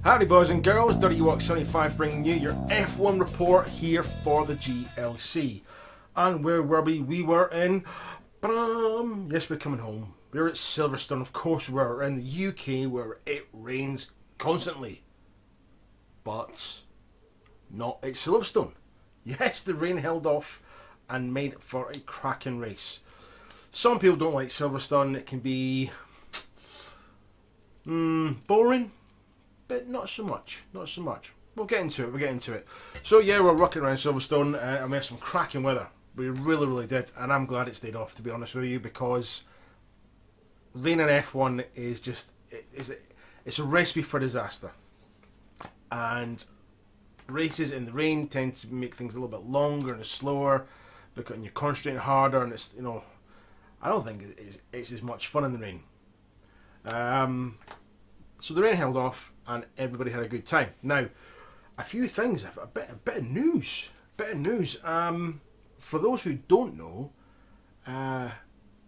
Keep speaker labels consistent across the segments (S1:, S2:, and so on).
S1: Howdy boys and girls, Dirty Walk 75 bringing you your F1 report here for the GLC. And where were we? We were in... yes, we're coming home. We're at Silverstone, of course we're in the UK where it rains constantly. But not at Silverstone. Yes, the rain held off and made for a cracking race. Some people don't like Silverstone, it can be... boring. But not so much, not so much. We'll get into it, So yeah, we're rocking around Silverstone and we had some cracking weather. We really did, and I'm glad it stayed off, to be honest with you, because rain in F1 is just, it's a recipe for disaster. And races in the rain tend to make things a little bit longer and slower, because you're concentrating harder, and it's, I don't think it's as much fun in the rain. So the rain held off and everybody had a good time. Now, a few things, a bit of news. For those who don't know,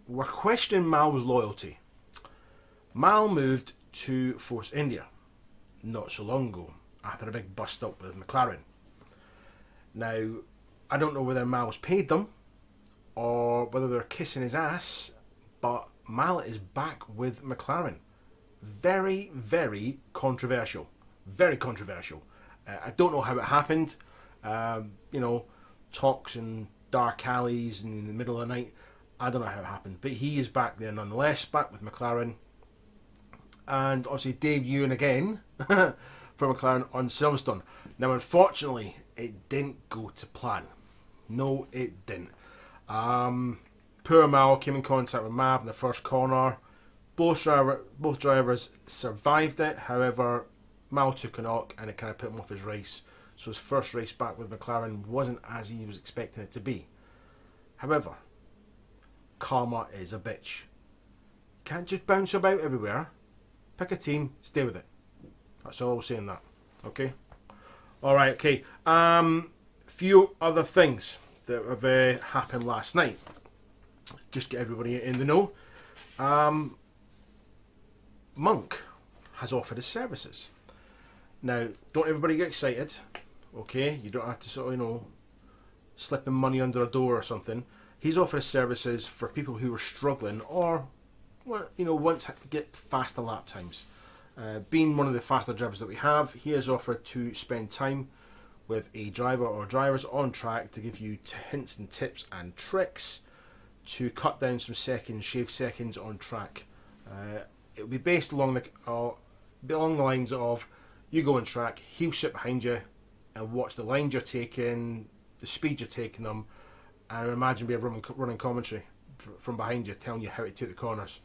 S1: we're questioning Mal's loyalty. Mal moved to Force India not so long ago after a big bust up with McLaren. Now, I don't know whether Mal's paid them or whether they're kissing his ass, but Mal is back with McLaren. Very controversial. Very controversial. I don't know how it happened. Talks in dark alleys and in the middle of the night. I don't know how it happened. But he is back there nonetheless, back with McLaren. And obviously debuting again for McLaren on Silverstone. Now, unfortunately, it didn't go to plan. No, it didn't. Poor Mal came in contact with Mav in the first corner. Both drivers survived it. However, Mal took a knock and it kind of put him off his race. So his first race back with McLaren wasn't as he was expecting it to be. However, karma is a bitch. Can't just bounce about everywhere. Pick a team, stay with it. That's all I was saying that. Okay? Alright, okay. Few other things that have happened last night. Just get everybody in the know. Monk has offered his services. Now, don't everybody get excited, okay? You don't have to sort of, slipping money under a door or something. He's offered his services for people who are struggling or, want to get faster lap times. Being one of the faster drivers that we have, he has offered to spend time with a driver or drivers on track to give you hints and tips and tricks to cut down some seconds, shave seconds on track. It'll be based along the lines of you go on track, he'll sit behind you and watch the lines you're taking, the speed you're taking them, and imagine be a running commentary from behind you telling you how to take the corners.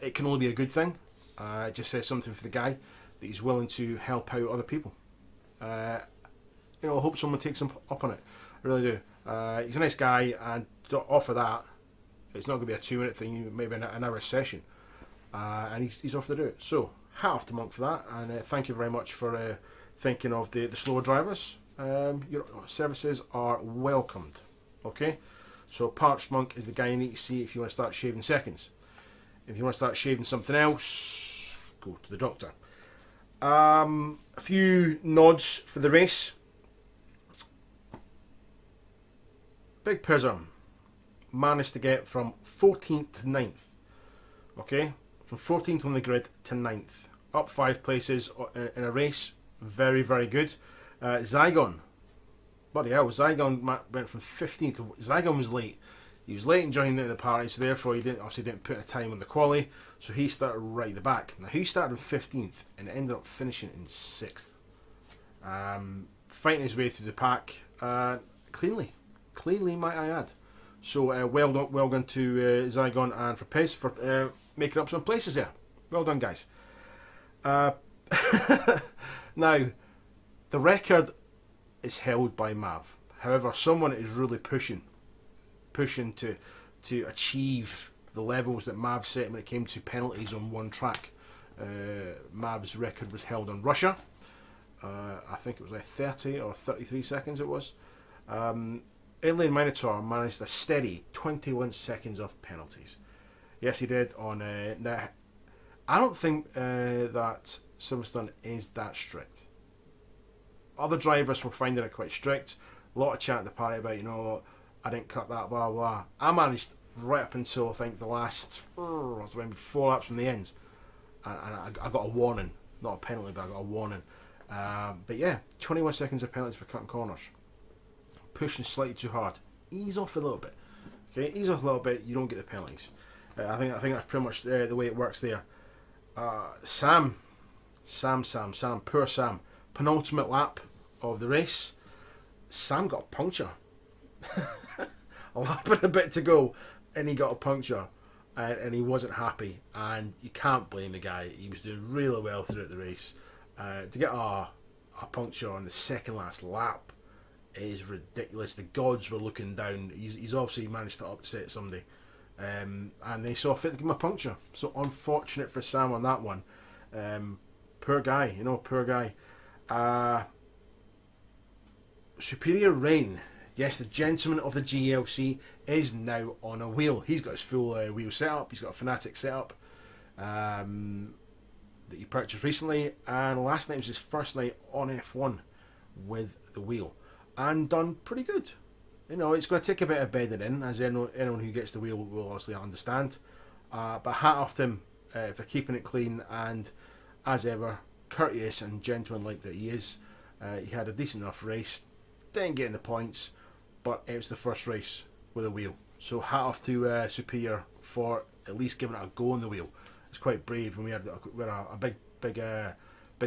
S1: It can only be a good thing. It just says something for the guy that he's willing to help out other people. I hope someone takes him up on it. I really do. He's a nice guy, and to offer that, it's not going to be a 2-minute thing, maybe an hour session. And he's offered to do it. So, hat off to Monk for that, and thank you very much for thinking of the slower drivers. Your services are welcomed. Okay? So, Parched Monk is the guy you need to see if you want to start shaving seconds. If you want to start shaving something else, go to the doctor. A few nods for the race. Big Pizzum managed to get from 14th to 9th. Okay? From 14th on the grid to 9th. Up 5 places in a race. Very good. Zygon. Bloody hell, Zygon went from 15th. Zygon was late. He was late in joining the party, so therefore he didn't put a time on the quali. So he started right at the back. Now he started in 15th and ended up finishing in 6th. Fighting his way through the pack cleanly. Cleanly, might I add. So well done to Zygon and for Pez for making up some places there. Well done, guys. Now, the record is held by Mav. However, someone is really pushing to achieve the levels that Mav set when it came to penalties on one track. Mav's record was held on Russia. I think it was like 30 or 33 seconds it was. Inlane Minotaur managed a steady 21 seconds of penalties. Yes, he did. Now, I don't think that Silverstone is that strict. Other drivers were finding it quite strict. A lot of chat at the party about, I didn't cut that, blah, blah. I managed right up until, I think, the last, maybe 4 laps from the end. And I got a warning. Not a penalty, but I got a warning. But yeah, 21 seconds of penalties for cutting corners. Pushing slightly too hard. Ease off a little bit. Okay, ease off a little bit, you don't get the penalties. I think that's pretty much the way it works there. Sam, poor Sam. Penultimate lap of the race. Sam got a puncture. A lap and a bit to go, and he got a puncture, and he wasn't happy. And you can't blame the guy. He was doing really well throughout the race. To get a puncture on the second last lap is ridiculous. The gods were looking down. He's obviously managed to upset somebody, and they saw fit to give him a puncture. So unfortunate for Sam on that one. Poor guy, poor guy. Superior Rain, yes, the gentleman of the GLC is now on a wheel. He's got his full wheel setup. He's got a Fanatic setup that he purchased recently, and last night was his first night on F1 with the wheel, and done pretty good. It's going to take a bit of bedding in, as anyone who gets the wheel will obviously understand. But hat off to him for keeping it clean, and as ever, courteous and gentleman-like that he is. He had a decent enough race. Didn't get in the points, but it was the first race with a wheel. So hat off to Superior for at least giving it a go on the wheel. It's quite brave, and we had a big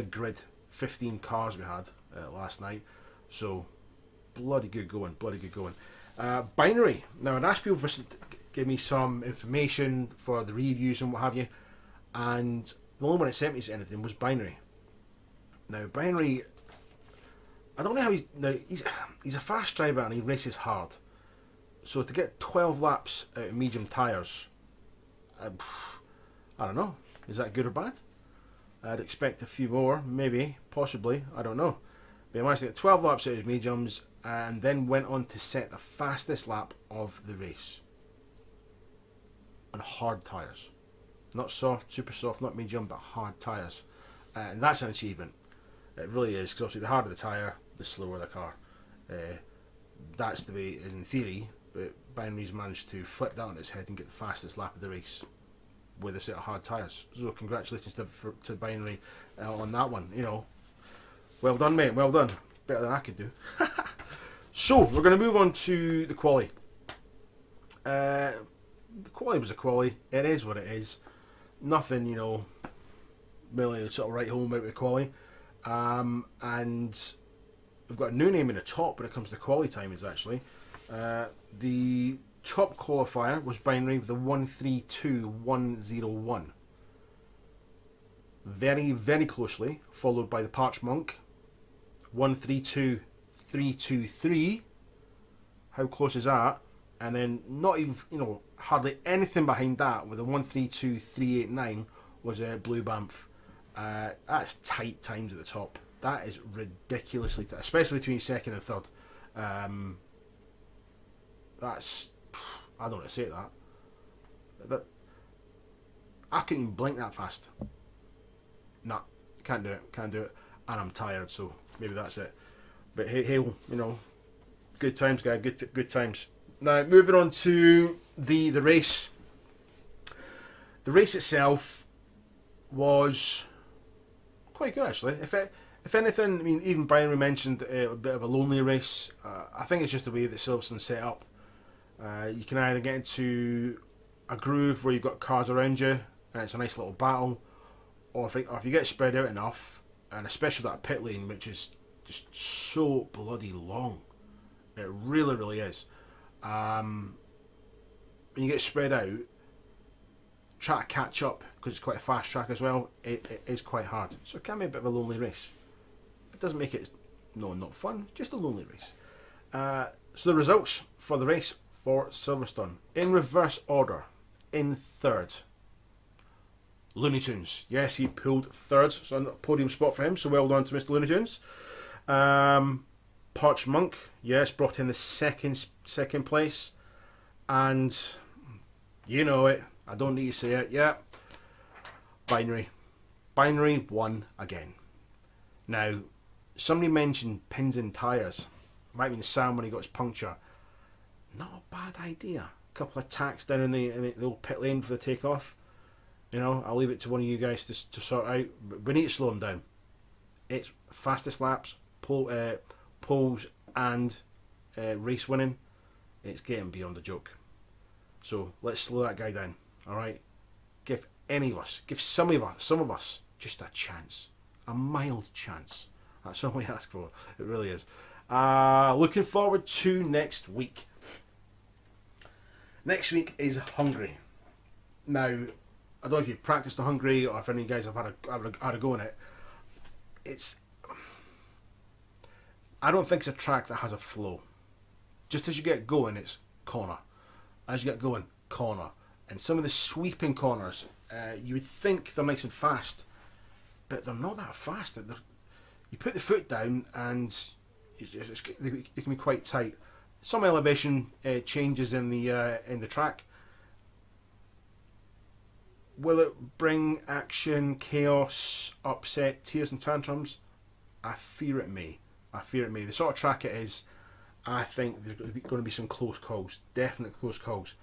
S1: grid, 15 cars we had last night. So bloody good going. Binary. Now I'd asked people to give me some information for the reviews and what have you, and the only one it sent me to anything was Binary. Now Binary, I don't know how he's a fast driver and he races hard. So to get 12 laps out of medium tyres, I don't know. Is that good or bad? I'd expect a few more, maybe, possibly, I don't know. But he managed to get 12 laps out of his mediums and then went on to set the fastest lap of the race. On hard tyres. Not soft, super soft, not medium, but hard tyres. And that's an achievement. It really is, because obviously the harder the tyre, the slower the car. That's the way it is in theory, but Binary's managed to flip that on its head and get the fastest lap of the race with a set of hard tyres. So congratulations to Binary on that one. Well done, mate, well done. Better than I could do. So, we're going to move on to the quali. The quali was a quali. It is what it is. Nothing, really sort of right home about the quali. And we've got a new name in the top when it comes to quali timings, actually. The top qualifier was Binary with the 132.101. Very, very closely followed by the Parch Monk, 132.323. How close is that? And then not even, hardly anything behind that with a 132.389 was Blue Banff. That's tight times at the top. That is ridiculously tight, especially between second and third. That's, I don't want to say that, but I couldn't even blink that fast. Nah, can't do it, and I'm tired, so maybe that's it. But hey, good times, guy, good times. Now, moving on to the race. The race itself was quite good, actually. If anything, I mean, even Binary mentioned a bit of a lonely race. I think it's just the way that Silverstone's set up. You can either get into a groove where you've got cars around you and it's a nice little battle, or if you get spread out enough, and especially that pit lane, which is just so bloody long. It really, really is. When you get spread out, try to catch up, because it's quite a fast track as well, it is quite hard. So it can be a bit of a lonely race. It doesn't make it, not fun, just a lonely race. So the results for the race for Silverstone. In reverse order, in third, Looney Tunes. Yes, he pulled third, so a podium spot for him, so well done to Mr. Looney Tunes. Parch Monk, yes, brought in the second place. And you know it, I don't need to say it, yeah. Binary. Binary won again. Now, somebody mentioned pins in tyres. Might have been Sam when he got his puncture. Not a bad idea. A couple of tacks down in the old pit lane for the takeoff. You know, I'll leave it to one of you guys to sort out. But we need to slow him down. It's fastest laps, poles and race winning. It's getting beyond a joke. So let's slow that guy down. All right. Give some of us just a chance, a mild chance. That's all we ask for. It really is. Looking forward to next week. Next week is Hungary. Now, I don't know if you've practiced the Hungary or if any of you guys have had a go in it. I don't think it's a track that has a flow. Just as you get going, it's corner. As you get going, corner. And some of the sweeping corners, you would think they're nice and fast, but they're not that fast. You put the foot down and it can be quite tight. Some elevation changes in the track. Will it bring action, chaos, upset, tears and tantrums? I fear it may. The sort of track it is, I think there's going to be some close calls. Definite close calls.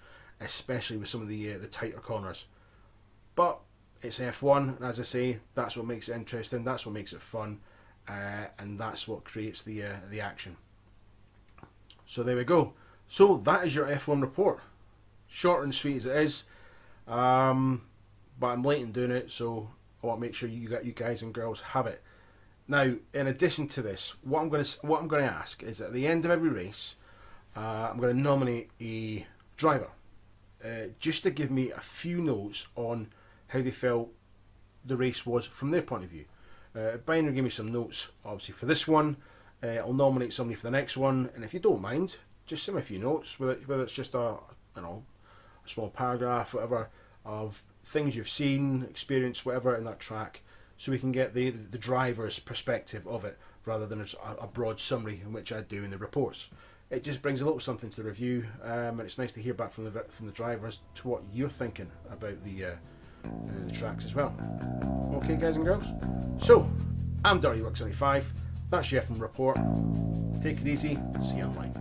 S1: Especially with some of the tighter corners. But it's F1, and as I say, that's what makes it interesting, that's what makes it fun, and that's what creates the action. So there we go. So that is your F1 report. Short and sweet as it is, but I'm late in doing it, so I want to make sure you guys and girls have it. Now, in addition to this, what I'm going to ask is at the end of every race, I'm going to nominate a driver. Just to give me a few notes on how they felt the race was from their point of view. Binary give me some notes, obviously, for this one. I'll nominate somebody for the next one, and if you don't mind, just send me a few notes, whether it's just a small paragraph, whatever, of things you've seen, experienced, whatever in that track, so we can get the driver's perspective of it, rather than a broad summary in which I do in the reports. It just brings a little something to the review, and it's nice to hear back from the drivers to what you're thinking about the tracks as well. Okay, guys and girls. So, I'm Dirty Work 75. That's your F1 report. Take it easy. See you online.